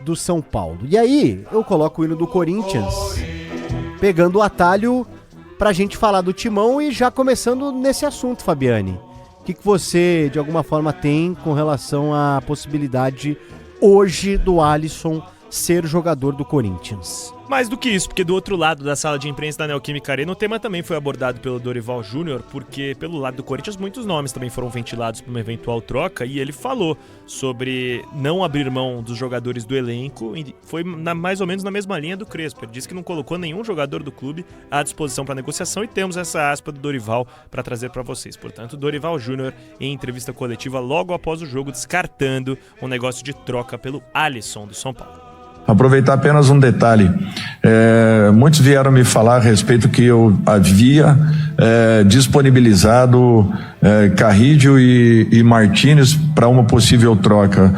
do São Paulo. E aí, eu coloco o hino do Corinthians, pegando o atalho pra gente falar do Timão e já começando nesse assunto, Fabiane. O que você, de alguma forma, tem com relação à possibilidade hoje do Alisson ser jogador do Corinthians? Mais do que isso, porque do outro lado da sala de imprensa da Neoquímica Arena, o tema também foi abordado pelo Dorival Júnior, porque pelo lado do Corinthians muitos nomes também foram ventilados para uma eventual troca, e ele falou sobre não abrir mão dos jogadores do elenco, e foi mais ou menos na mesma linha do Crespo. Ele disse que não colocou nenhum jogador do clube à disposição para negociação, e temos essa aspa do Dorival para trazer para vocês. Portanto, Dorival Júnior, em entrevista coletiva logo após o jogo, descartando um negócio de troca pelo Alisson do São Paulo. Aproveitar apenas um detalhe. Muitos vieram me falar a respeito que eu havia disponibilizado Carrídio e Martínez para uma possível troca.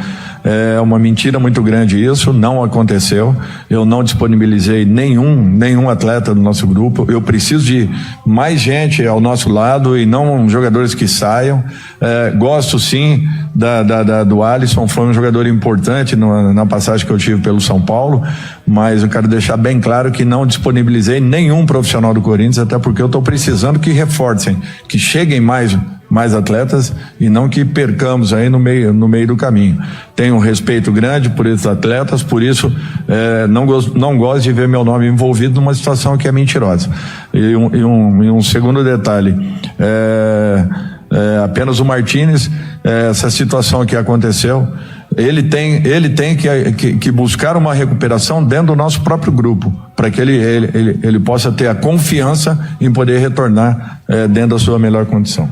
É uma mentira muito grande isso, não aconteceu. Eu não disponibilizei nenhum atleta do nosso grupo. Eu preciso de mais gente ao nosso lado e não jogadores que saiam. Gosto sim do Alisson, foi um jogador importante na passagem que eu tive pelo São Paulo, mas eu quero deixar bem claro que não disponibilizei nenhum profissional do Corinthians, até porque eu estou precisando que reforcem, que cheguem mais atletas e não que percamos aí no meio do caminho. Tenho um respeito grande por esses atletas, por isso não gosto de ver meu nome envolvido numa situação que é mentirosa. E um segundo detalhe, apenas o Martínez, essa situação que aconteceu, ele tem que buscar uma recuperação dentro do nosso próprio grupo, para que ele possa ter a confiança em poder retornar dentro da sua melhor condição.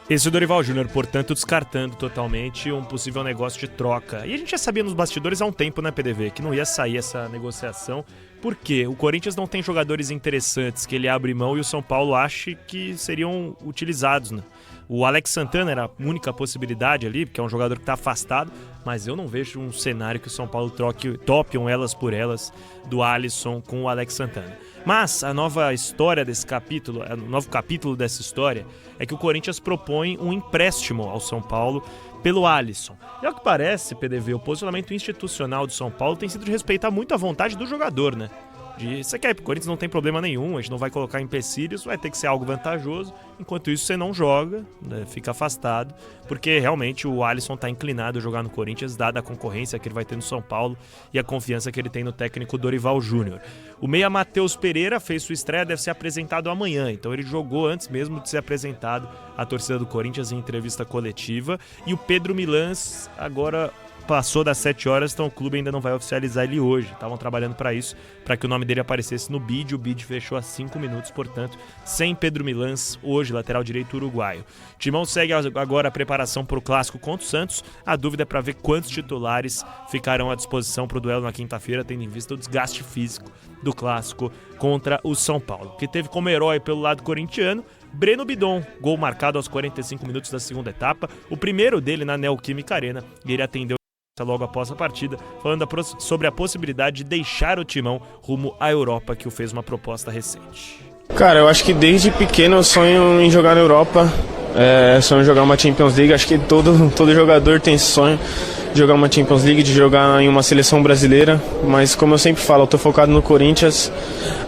Esse é o Dorival Júnior, portanto, descartando totalmente um possível negócio de troca. E a gente já sabia nos bastidores há um tempo, né, PDV, que não ia sair essa negociação, porque o Corinthians não tem jogadores interessantes que ele abre mão e o São Paulo acha que seriam utilizados, né? O Alex Santana era a única possibilidade ali, porque é um jogador que está afastado, mas eu não vejo um cenário que o São Paulo tope um elas por elas do Alisson com o Alex Santana. Mas a nova história desse capítulo, o novo capítulo dessa história, é que o Corinthians propõe um empréstimo ao São Paulo pelo Alisson. E ao que parece, PDV, o posicionamento institucional do São Paulo tem sido de respeitar muito a vontade do jogador, né? Você quer ir pro Corinthians, não tem problema nenhum, a gente não vai colocar empecilhos, vai ter que ser algo vantajoso, enquanto isso você não joga, né, fica afastado, porque realmente o Alisson está inclinado a jogar no Corinthians, dada a concorrência que ele vai ter no São Paulo e a confiança que ele tem no técnico Dorival Júnior. O meia Matheus Pereira fez sua estreia, deve ser apresentado amanhã, então ele jogou antes mesmo de ser apresentado à torcida do Corinthians em entrevista coletiva, e o Pedro Milans agora passou das 7 horas, então o clube ainda não vai oficializar ele hoje. Estavam trabalhando para isso, para que o nome dele aparecesse no bid. O bid fechou há 5 minutos, portanto, sem Pedro Milans, hoje, lateral direito uruguaio. Timão segue agora a preparação para o clássico contra o Santos. A dúvida é para ver quantos titulares ficarão à disposição para o duelo na quinta-feira, tendo em vista o desgaste físico do clássico contra o São Paulo, que teve como herói pelo lado corintiano Breno Bidon, gol marcado aos 45 minutos da segunda etapa, o primeiro dele na Neoquímica Arena, e ele atendeu logo após a partida, falando sobre a possibilidade de deixar o Timão rumo à Europa, que o fez uma proposta recente. Cara, eu acho que desde pequeno eu sonho em jogar na Europa, sonho em jogar uma Champions League. Acho que todo jogador tem esse sonho de jogar uma Champions League, de jogar em uma seleção brasileira, mas como eu sempre falo, eu tô focado no Corinthians.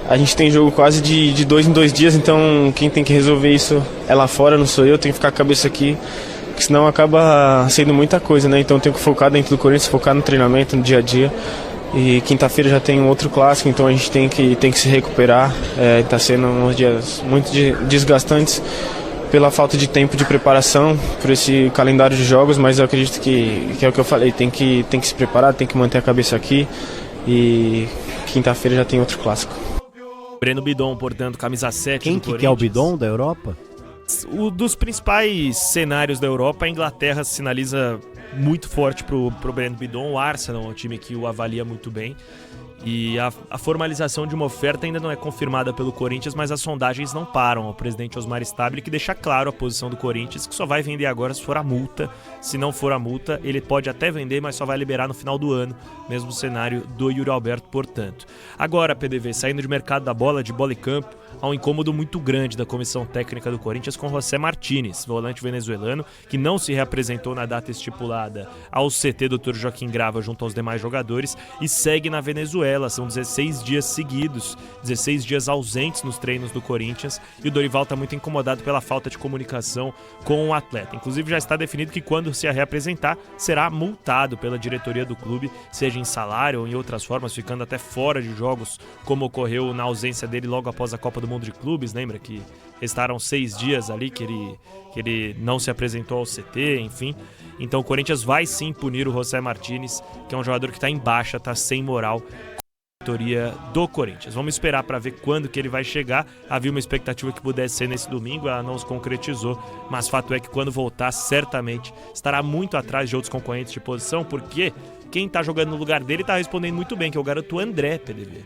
A gente tem jogo quase de 2 em 2 dias, então quem tem que resolver isso é lá fora, não sou eu, tenho que ficar com a cabeça aqui, porque senão acaba sendo muita coisa, né? Então eu tenho que focar dentro do Corinthians, focar no treinamento, no dia a dia. E quinta-feira já tem um outro clássico, então a gente tem que se recuperar. Tá sendo uns dias muito desgastantes pela falta de tempo de preparação, por esse calendário de jogos, mas eu acredito que é o que eu falei, tem que se preparar, tem que manter a cabeça aqui, e quinta-feira já tem outro clássico. Breno Bidon, portanto, camisa 7 Quem do que Corinthians. é o Bidon da Europa? O dos principais cenários da Europa, a Inglaterra sinaliza muito forte pro Breno Bidon. O Arsenal é um time que o avalia muito bem. E a formalização de uma oferta ainda não é confirmada pelo Corinthians, mas as sondagens não param. O presidente Osmar Stabile que deixa claro a posição do Corinthians, que só vai vender agora se for a multa. Se não for a multa, ele pode até vender, mas só vai liberar no final do ano. Mesmo cenário do Yuri Alberto, portanto. Agora, PDV, saindo de mercado da bola, de bola e campo, há um incômodo muito grande da comissão técnica do Corinthians com José Martínez, volante venezuelano, que não se reapresentou na data estipulada ao CT Dr. Joaquim Grava junto aos demais jogadores e segue na Venezuela. São 16 dias seguidos, 16 dias ausentes nos treinos do Corinthians, e o Dorival está muito incomodado pela falta de comunicação com o atleta. Inclusive já está definido que quando se reapresentar, será multado pela diretoria do clube, seja em salário ou em outras formas, ficando até fora de jogos, como ocorreu na ausência dele logo após a Copa do Mundo de Clubes. Lembra que restaram 6 dias ali que ele não se apresentou ao CT, enfim. Então o Corinthians vai sim punir o José Martínez, que é um jogador que está em baixa, está sem moral, com a diretoria do Corinthians. Vamos esperar para ver quando que ele vai chegar. Havia uma expectativa que pudesse ser nesse domingo, ela não se concretizou, mas fato é que quando voltar, certamente estará muito atrás de outros concorrentes de posição, porque quem está jogando no lugar dele está respondendo muito bem, que é o garoto André, PDV.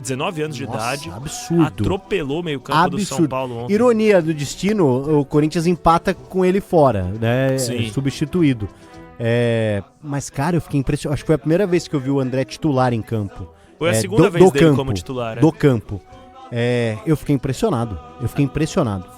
19 anos de idade, absurdo. atropelou o meio-campo do São Paulo ontem. Ironia do destino, o Corinthians empata com ele fora, né? Sim. Substituído. Mas, cara, eu fiquei impressionado. Acho que foi a primeira vez que eu vi o André titular em campo. Foi a segunda vez dele campo, como titular. Do campo. Eu fiquei impressionado.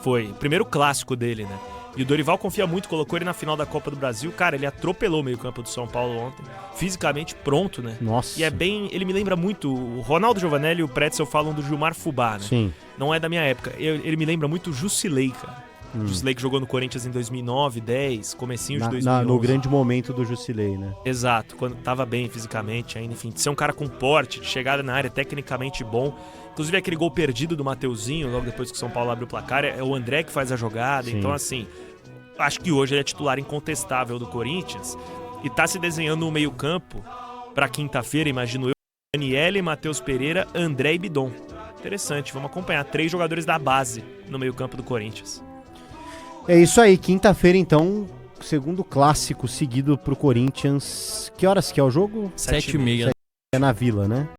Foi o primeiro clássico dele, né? E o Dorival confia muito, colocou ele na final da Copa do Brasil. Cara, ele atropelou o meio-campo do São Paulo ontem. Fisicamente pronto, né? Nossa. E ele me lembra muito. O Ronaldo Giovanelli e o Pretzel falam do Gilmar Fubá, né? Sim. Não é da minha época. Ele me lembra muito o Jusilei, cara. Jusilei que jogou no Corinthians em 2009, 10, comecinho de 2011. No grande momento do Jusilei, né? Exato, quando tava bem fisicamente ainda, enfim. De ser um cara com porte, de chegada na área, tecnicamente bom. Inclusive aquele gol perdido do Mateuzinho, logo depois que o São Paulo abre o placar, é o André que faz a jogada. Sim. Então, assim, acho que hoje ele é titular incontestável do Corinthians e tá se desenhando um meio-campo pra quinta-feira, imagino eu, Daniele, Matheus Pereira, André e Bidon. Interessante, vamos acompanhar 3 jogadores da base no meio-campo do Corinthians. É isso aí, quinta-feira então, segundo clássico seguido pro Corinthians. Que horas que é o jogo? 7h30. É na Vila, né?